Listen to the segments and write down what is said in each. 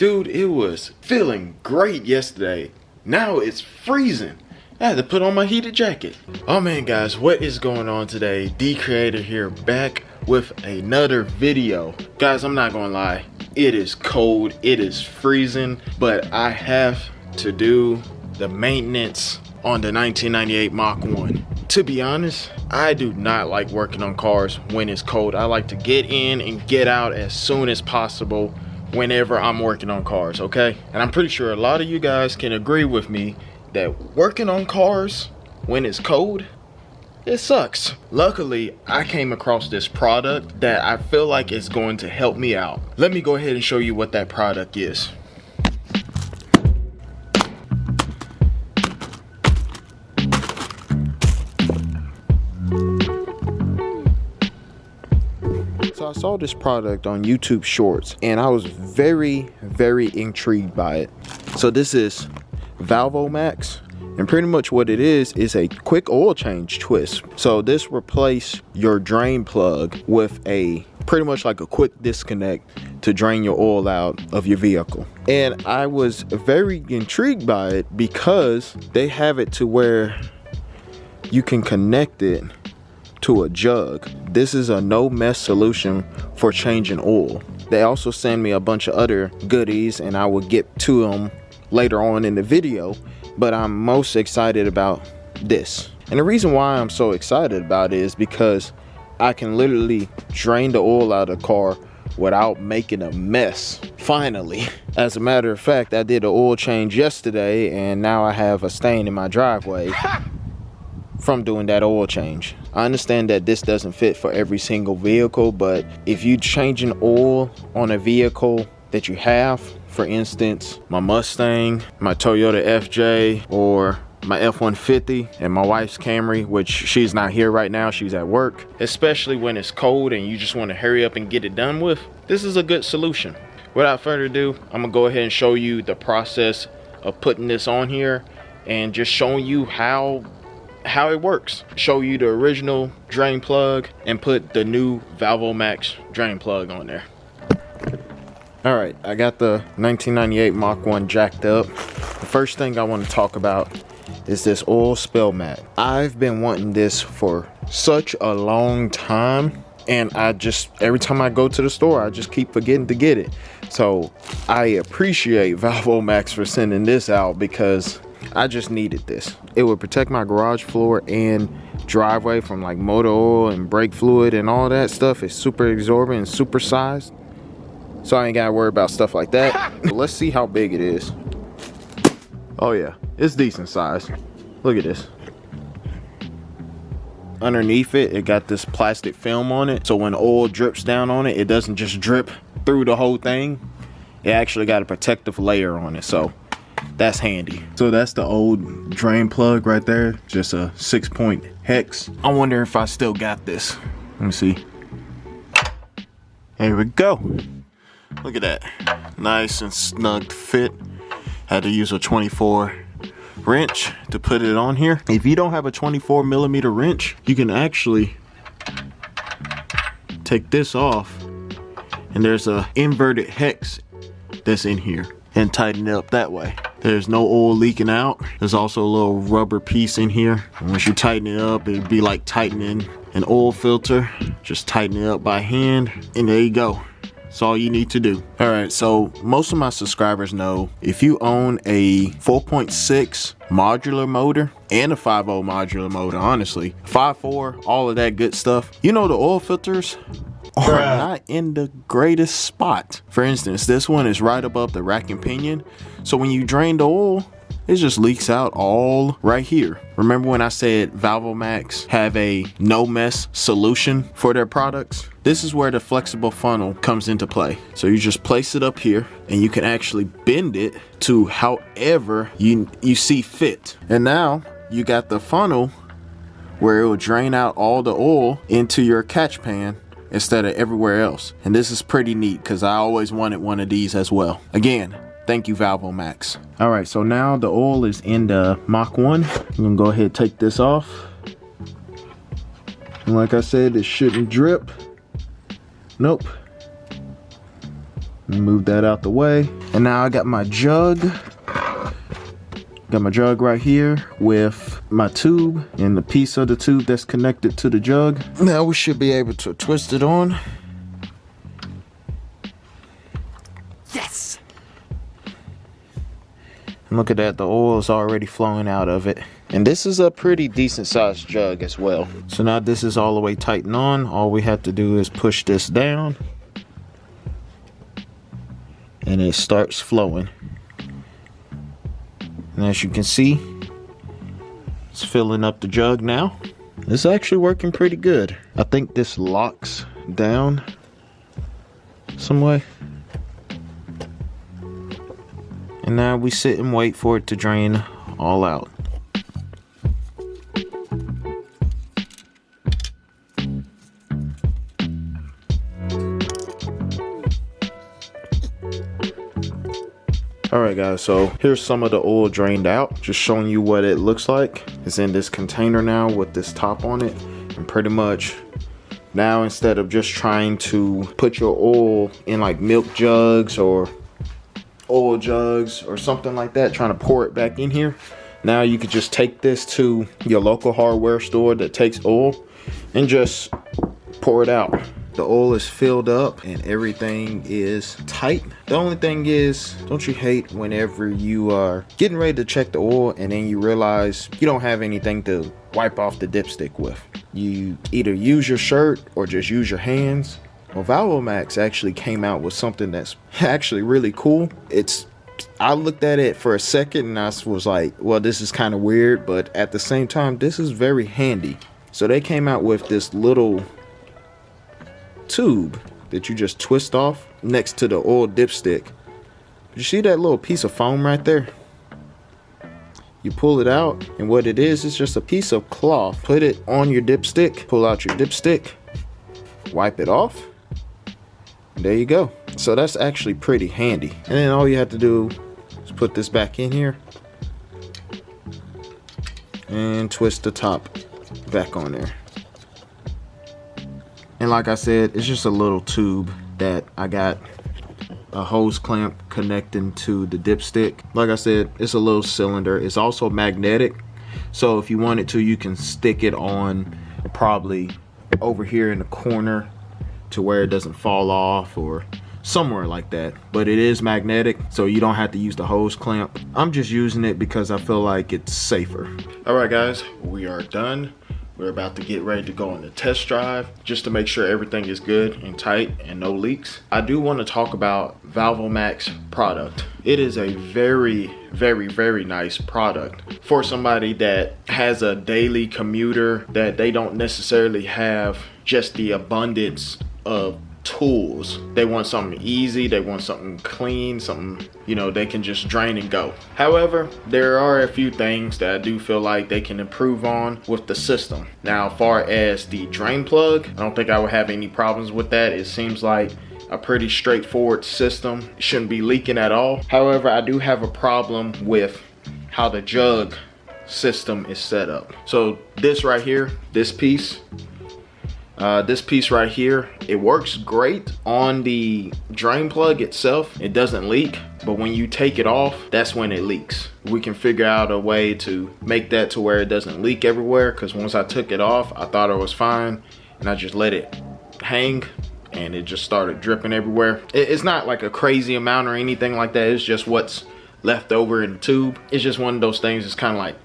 Dude, it was feeling great yesterday. Now it's freezing. I had to put on my heated jacket. Oh man guys, what is going on today? D Creator here, back with another video. Guys, I'm not gonna lie, it is cold, it is freezing, but I have to do the maintenance on the 1998 Mach 1. To be honest, I do not like working on cars when it's cold. I like to get in and get out as soon as possible whenever I'm working on cars, okay? And I'm pretty sure a lot of you guys can agree with me that working on cars when it's cold, it sucks. Luckily, I came across this product that I feel like is going to help me out. Let me go ahead and show you what that product is. So I saw this product on YouTube Shorts and I was very intrigued by it. So this is ValvoMax, and pretty much what it is a quick oil change twist. So this replaces your drain plug with a pretty much like a quick disconnect to drain your oil out of your vehicle. And I was very intrigued by it because they have it to where you can connect it to a jug. This is a no mess solution for changing oil. They also send me a bunch of other goodies and I will get to them later on in the video, but I'm most excited about this. And the reason why I'm so excited about it is because I can literally drain the oil out of the car without making a mess. Finally, as a matter of fact, I did an oil change yesterday and now I have a stain in my driveway from doing that oil change. I understand that this doesn't fit for every single vehicle, but if you changing oil on a vehicle that you have, for instance, my Mustang, my Toyota FJ, or my F-150, and my wife's Camry, which she's not here right now, she's at work, especially when it's cold and you just want to hurry up and get it done with, this is a good solution. Without further ado, I'm gonna go ahead and show you the process of putting this on here and just showing you how it works. Show you the original drain plug and put the new ValvoMax drain plug on there. All right, I got the 1998 Mach 1 jacked up. The first thing I want to talk about is this oil spill mat. I've been wanting this for such a long time, and every time I go to the store, I just keep forgetting to get it. So I appreciate ValvoMax for sending this out because I just needed this. It would protect my garage floor and driveway from like motor oil and brake fluid and all that stuff. It's super absorbent and super sized, so I ain't gotta worry about stuff like that. Let's see how big it is. Oh yeah, it's decent size. Look at this. Underneath it, it got this plastic film on it, so when oil drips down on it, it doesn't just drip through the whole thing. It actually got a protective layer on it, so that's handy. So that's the old drain plug right there, just a 6-point hex. I wonder if I still got this. Let me see. There we go. Look at that, nice and snug fit. Had to use a 24 wrench to put it on here. If you don't have a 24mm wrench, you can actually take this off and there's a inverted hex that's in here and tighten it up that way. There's no oil leaking out. There's also a little rubber piece in here. And once you tighten it up, it'd be like tightening an oil filter. Just tighten it up by hand and there you go. That's all you need to do. All right, so most of my subscribers know if you own a 4.6 modular motor and a 5.0 modular motor, honestly, 5.4, all of that good stuff, you know the oil filters are not in the greatest spot. For instance, this one is right above the rack and pinion, so when you drain the oil, it just leaks out all right here. Remember when I said ValvoMax have a no mess solution for their products? This is where the flexible funnel comes into play. So you just place it up here and you can actually bend it to however you see fit. And now you got the funnel where it will drain out all the oil into your catch pan instead of everywhere else. And this is pretty neat because I always wanted one of these as well. Again, thank you, ValvoMax. All right, so now the oil is in the Mach 1. I'm gonna go ahead and take this off. And like I said, it shouldn't drip. Nope. Move that out the way. And now I got my jug. Got my jug right here with my tube and the piece of the tube that's connected to the jug. Now we should be able to twist it on. Yes! And look at that, the oil is already flowing out of it. And this is a pretty decent sized jug as well. So now this is all the way tightened on. All we have to do is push this down. And it starts flowing. And as you can see, it's filling up the jug now. It's actually working pretty good. I think this locks down some way. And now we sit and wait for it to drain all out. Alright guys, so here's some of the oil drained out. Just showing you what it looks like. It's in this container now with this top on it. And pretty much now, instead of just trying to put your oil in like milk jugs or oil jugs or something like that, trying to pour it back in here, now you could just take this to your local hardware store that takes oil and just pour it out. The oil is filled up and everything is tight. The only thing is, don't you hate whenever you are getting ready to check the oil and then you realize you don't have anything to wipe off the dipstick with? You either use your shirt or just use your hands. Well, ValvoMax actually came out with something that's actually really cool. I looked at it for a second and I was like, well, this is kind of weird, but at the same time, this is very handy. So they came out with this little tube that you just twist off next to the oil dipstick. You see that little piece of foam right there? You pull it out, and what it is, it's just a piece of cloth. Put it on your dipstick, pull out your dipstick, wipe it off, and there you go. So that's actually pretty handy. And then all you have to do is put this back in here and twist the top back on there. And like I said, it's just a little tube that I got a hose clamp connecting to the dipstick. Like I said, it's a little cylinder. It's also magnetic. So if you wanted to, you can stick it on probably over here in the corner to where it doesn't fall off or somewhere like that. But it is magnetic, so you don't have to use the hose clamp. I'm just using it because I feel like it's safer. All right, guys, we are done. We're about to get ready to go on the test drive just to make sure everything is good and tight and no leaks. I do want to talk about ValvoMax product. It is a very, very, very nice product for somebody that has a daily commuter that they don't necessarily have just the abundance of tools. They want something easy, they want something clean, something, you know, they can just drain and go. However, there are a few things that I do feel like they can improve on with the system. Now, as far as the drain plug, I don't think I would have any problems with that. It seems like a pretty straightforward system. It shouldn't be leaking at all. However, I do have a problem with how the jug system is set up. So this right here, this piece right here, it works great on the drain plug itself. It doesn't leak, but when you take it off, that's when it leaks. We can figure out a way to make that to where it doesn't leak everywhere, because once I took it off, I thought it was fine, and I just let it hang, and it just started dripping everywhere. It's not like a crazy amount or anything like that. It's just what's left over in the tube. It's just one of those things. It's kind of like,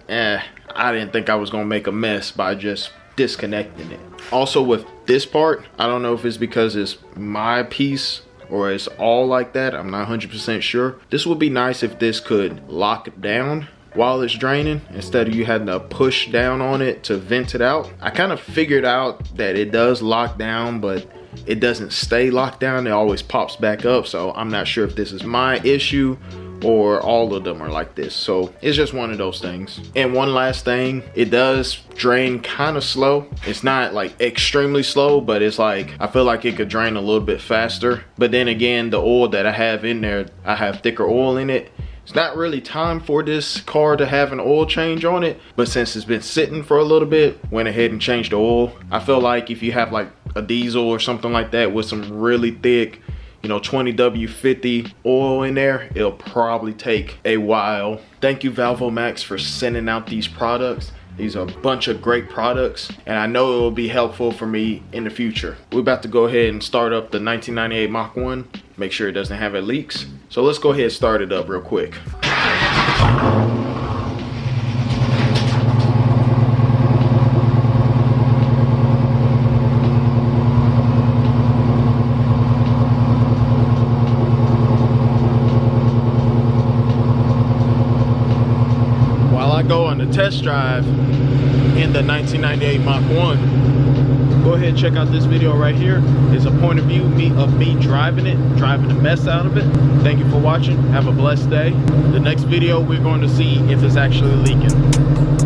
I didn't think I was gonna make a mess by just disconnecting it. Also with this part, I don't know if it's because it's my piece or it's all like that. I'm not 100% sure. This would be nice if this could lock down while it's draining instead of you having to push down on it to vent it out. I kind of figured out that it does lock down, but it doesn't stay locked down. It always pops back up. So I'm not sure if this is my issue or all of them are like this. So it's just one of those things. And one last thing, it does drain kind of slow. It's not like extremely slow, but it's like, I feel like it could drain a little bit faster. But then again, the oil that I have in there, I have thicker oil in it. It's not really time for this car to have an oil change on it, but since it's been sitting for a little bit, went ahead and changed the oil. I feel like if you have like a diesel or something like that with some really thick, you know, 20W50 oil in there, it'll probably take a while. Thank you, ValvoMax, for sending out these products. These are a bunch of great products, and I know it will be helpful for me in the future. We're about to go ahead and start up the 1998 Mach 1, make sure it doesn't have any leaks. So let's go ahead and start it up real quick. While I go on the test drive in the 1998 Mach 1, go ahead and check out this video right here. It's a point of view of me driving the mess out of it. Thank you for watching. Have a blessed day. The next video, we're going to see if it's actually leaking.